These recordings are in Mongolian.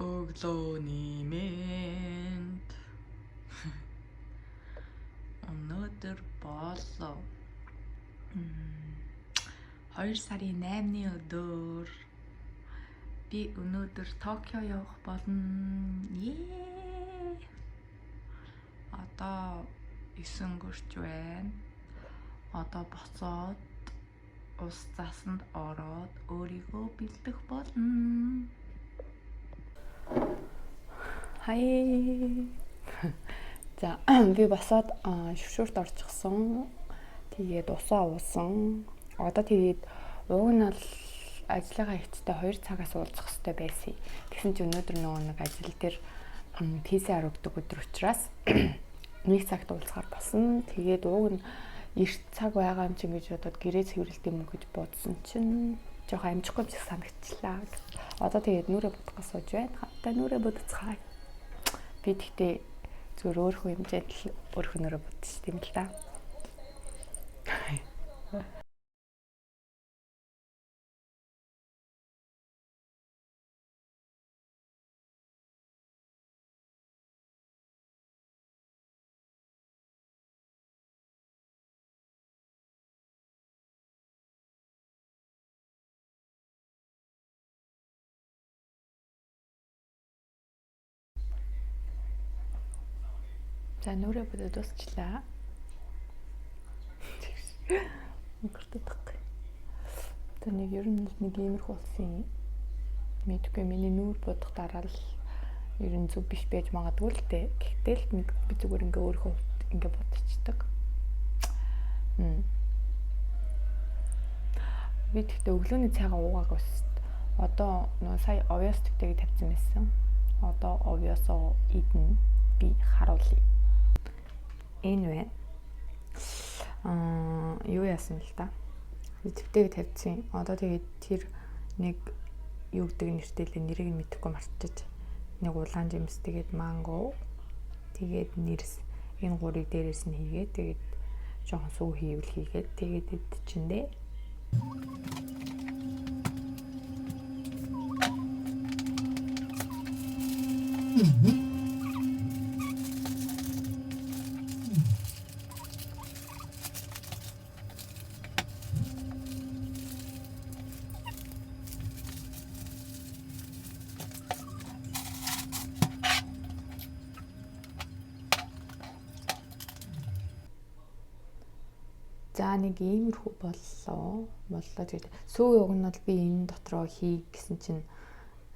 Өглөөний мэнд өнөөдөр болов 2 сарын 8-ны өдөр би өнөөдөр Токио явах болно. Одоо 9 гөрч байна. Одоо боцоод ус засанд ороод өөрийгөө бэлдэх болно. Хай. За би босоод шүршүрт орчихсон. Тэгээд усаа уусан. Одоо тэгээд уг нь бол ажлынхаа хэвчтэй 2 цагаас уулзах хэрэгтэй байсан. Тэгсэн чинь өнөөдөр нөгөө нэг ажил дээр PCR өгдөг өдөр учраас 1 цагт уулзахаар болсон. Тэгээд уг нь 9 цаг байгаа юм чинь гэж бодоод гэрээ цэвэрлэх юм гэж бодсон чинь жоох амжихгүй юм шиг санагчлаа. Одоо тэгээд нүрээ бодох гэж сууж байна. Хатаа нүрээ бодоцгаая. Би тэгтээ зүгээр өөрийнхөө хэмжээнд л өөрийнхөө нүрээ бодчих тийм л да. За нүрээ бодоод дуусчлаа. Мөнгөртөхгүй. За нэг ер нь нэг иймэрхүү болсон юм. Мэдгүй миний нүур бодох дараа л ер нь зүг биш байж магадгүй л дээ. Гэхдээ л би зүгээр ингээ өөрөө ингээ бодчихдаг. Би тэгтээ өглөөний цайгаа уугаагүй шүү дээ. Одоо нөө сая овёс төвтэйг тавьсан байсан. Одоо овёсоо идэн би харуулъя. Энэ юу яасан л та. Төвтэйг тавьсан. Одоо тэгээд тэр нэг юу гэдэг нэртэйлээ нэрийг нь мэдэхгүй мартчих. Нэг улаан жимс тэгээд манго тэгээд нэрс энэ гурыг дээрээс нь хийгээд тэгээд жоохон сүү хийвэл хийгээд тэгээд идчихэндээ. За нэг иймэрхүү боллоо. Тэгээд сүү уг нь бол би энэ дотроо хий гэсэн чинь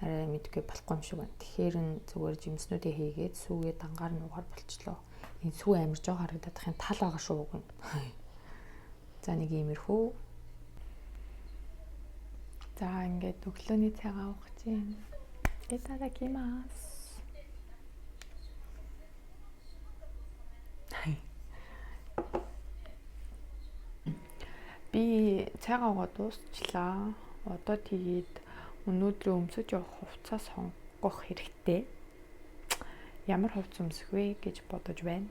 арай мэдгүй болохгүй юм шиг байна. Тэгэхээр нь зүгээр жимснүүдээ хийгээд сүүгээ дангаар нугаар болчлоо. Энэ сүү амир жоо харагдаад их тал байгаа шүү уг нь. За нэг иймэрхүү. За ингээд өглөөний цайгаа уух чинь. Итадакимас. Би цайгаа уугаад дуусчлаа. Одоо тэгээд өнөөдрөө өмсөж явах хувцас сонгох хэрэгтэй. Ямар хувцас өмсөх вэ гэж бодож байна.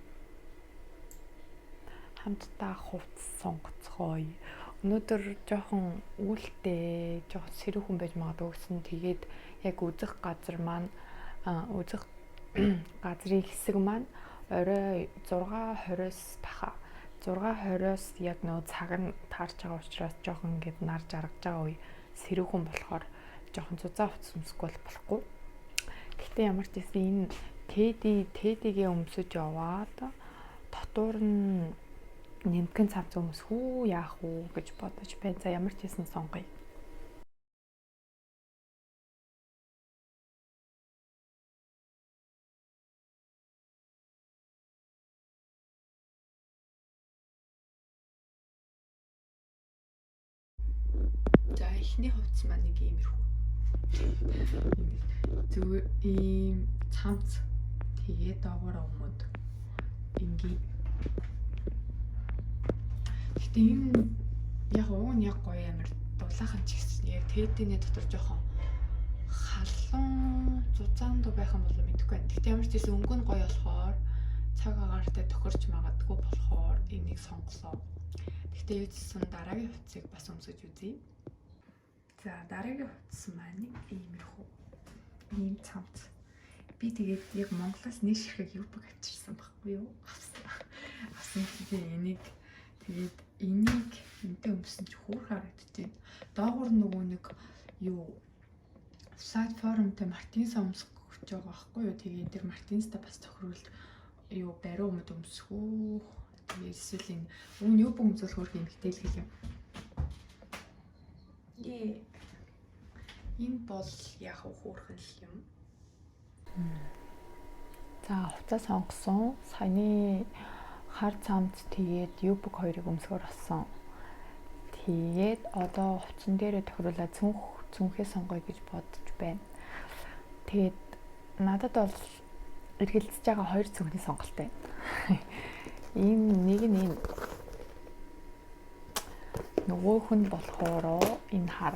Хамтдаа хувцас сонгоцгоё. Өнөөдөр жоохон үүлтэй, жоохон сэрүүхэн байж магадгүй гэсэн. Тэгээд яг үзэх газар маань үзэх газрын хэсэг маань орой 6:20-с баха. 6:20-с яг нөө цаг нь таарч байгаа учраас жоохон ингээд нар жаргаж байгаа үе сэрүүхэн болохоор жоохон зузаан хувцас өмсөхгүй болохгүй. Гэхдээ ямар ч гэсэн энэ тэдигээ өмсөж яваад дотор нь нэмгэн цамц өмсөх үү яах уу гэж бодож байна. За ямар ч гэсэн сонгоё. За эхний хувцас маань нэг иймэрхүү. Зүгээр ийм цамц тэгээд доогоор өмөд. Ингийн. Гэтэ энэ яг уг нь яг гоё амир дулаахан ч гэсэн яг тэдний дотор жоохон халуун зузаан дуу байх юм бол мэдэхгүй байна. Гэтэ ямар ч гэсэн өнгө нь гоё болохоор цаг агаартай тохирч магадгүй болохоор энийг сонголоо. Гэтэ юу ч гэсэн дараагийн хувцсыг бас өмсөж үзье. За дараагийн хувцас маань иймэрхүү. ийм цамц. Би тэгээд яг Монголоос нэг ширхэг юбг авчирсан байхгүй юу? Авсан тийм энийг тэгээд энийг энтэй өмсөн чи хөөр харагдчих. Доогуур нөгөө нэг юу сайт форумтай Мартинс өмсөх гэж байгаа байхгүй юу? Тэгээд тэр Мартинстай бас тохируулж юу бариу өмд өмсөхөө. Тэгээд эсвэл энэ үүн юбг өмсөх хөөрх юм хэтэлгэл юм. Энэ бол яг хөөрхөн юм. За хувцас сонгосон. Саяны хар цамц тэгээд юбг хоёрыг өмсгөр болсон. Тэгээд одоо хувцсан дээрээ тохируулаад цүнхээ сонгоё гэж бодож байна. Тэгээд надад бол эргэлдэж байгаа хоёр цүнхний сонголт байна. Нэг нь нөгөөх нь болохоор энэ хар.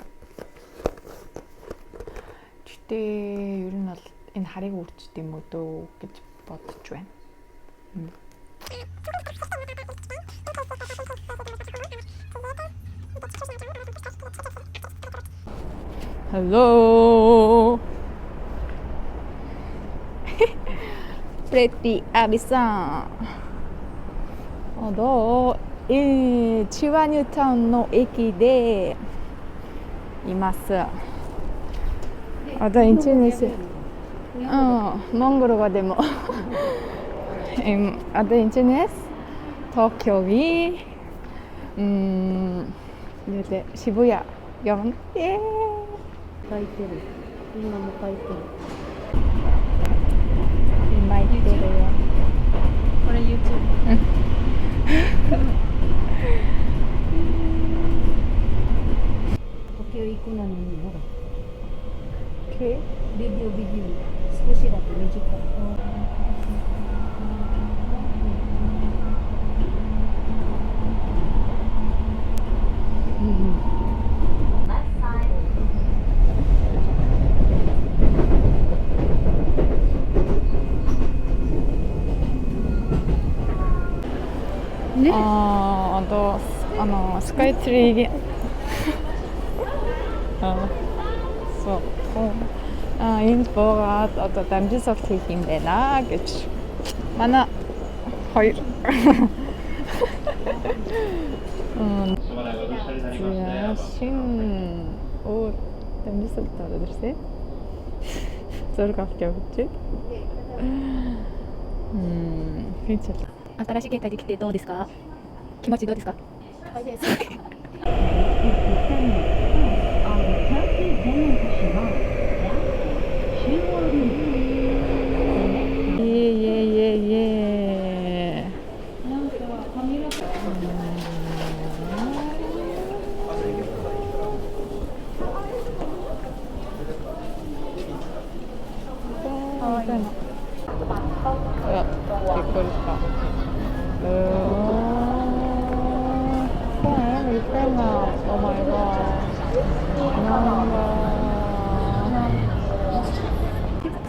Гэтэ ер нь бол энэ харыг үржиж юм уу дөө гэж бодож байна. Hello. Pretty Abby-san。千葉ニュータウンの駅でいます。몽골어가 되면 ada internet 도쿄기 이제 시부야 영 예. 書いてる。今も書いてる。今言ってるよ。これ YouTube。東京行くのにほら。ビデオ少しだと短い。スカイツリーそうэнэ буугаад одоо дамжуулалт хийх юм байна гэж манай хоёр шин оо дамжуулалт ороод ирсэн. Зураг авч явж байна. Хинчэл. 新しい携帯できてどうですか？気持ちどうですか？はいです。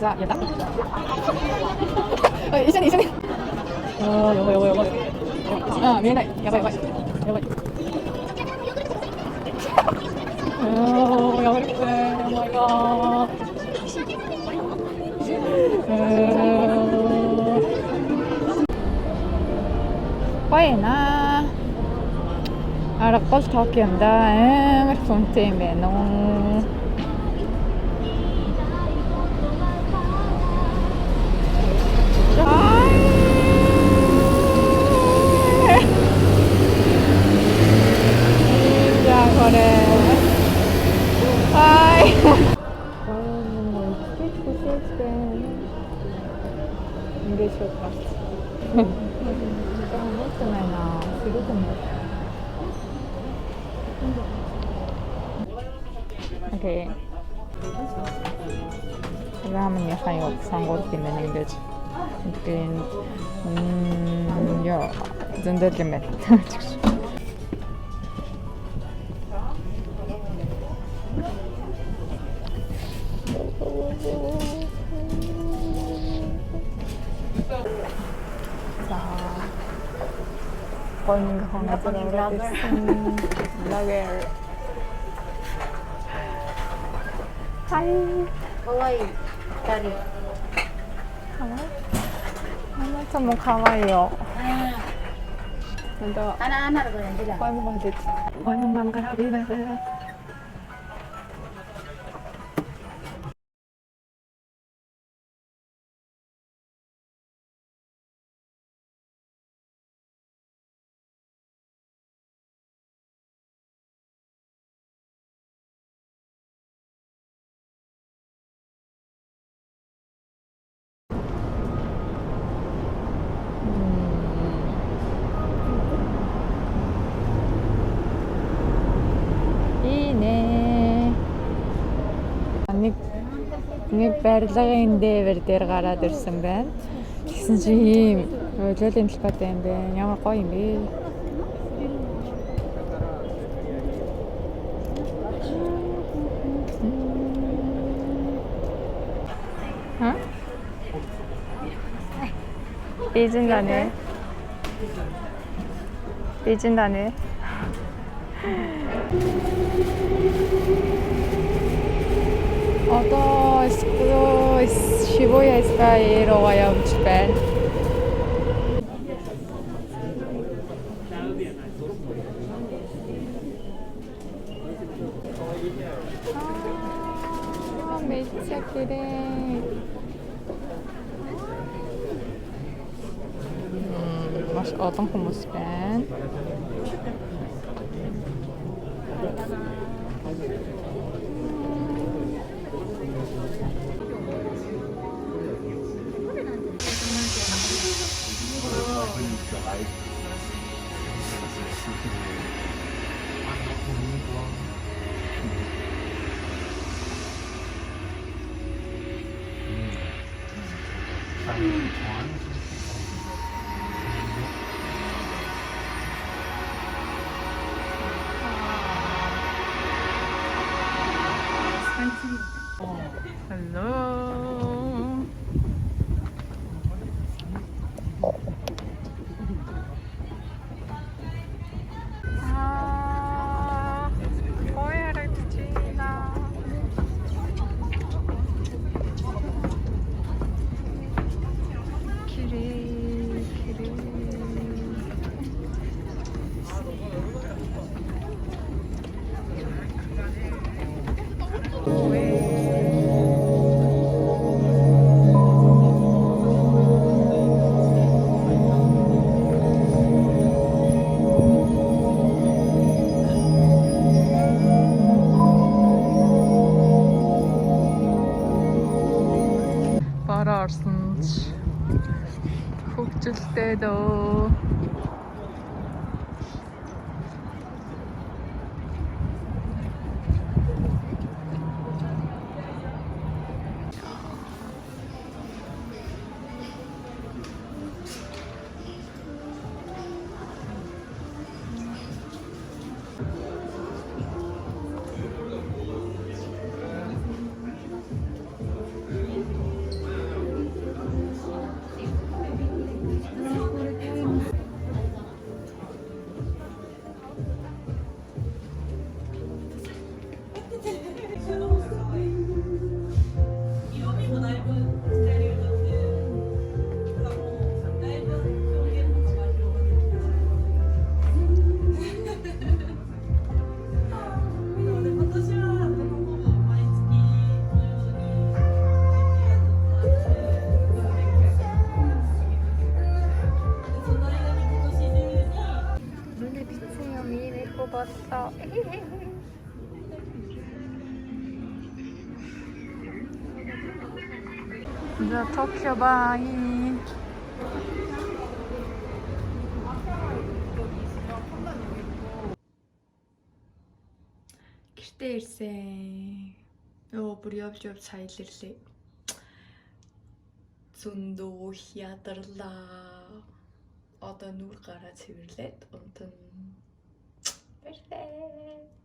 자, 야, 나. 이천이. 여보. 아, 미안해. 여보. 여보. Баяна. Аргол Токионд амар хүнтэй юм байна уу? Okey. Ramen яхан юу сонгуул юм байна ингэж. Мungkin ya зөндөл юм байна. Morning vlogger. Hi. かわいい2人。 하나도 뭐 가와이요. 먼저 Anak-anak ko yan sila. 빨리 받을. 빨리 망가라 비벼. Ийнэ. Нэг барилгын дээвэр дээр гараад ирсэн байна. Тэгсэн чи ийм уйлалын талбайтай юм байна. Ямар гоё юм бэ. 응? 삐진다네. 삐진다네. Одоо Shibuya Sky руугаа явж байна. 진짜 그래. Маш олон хүмүүс байна. Hello. Poi Regina. Kiri. Бараа орсон ч хөвгөлтэй дөө. 눈에 비치면 미리 뽑았어. 자, 도쿄 바이. Гэртээ ирсэн. Йоо, бүр явж сая л ирлээ. Зөндөө ядарлаа. Одоо нүр гараа цэвэрлээд унтан. Perfect.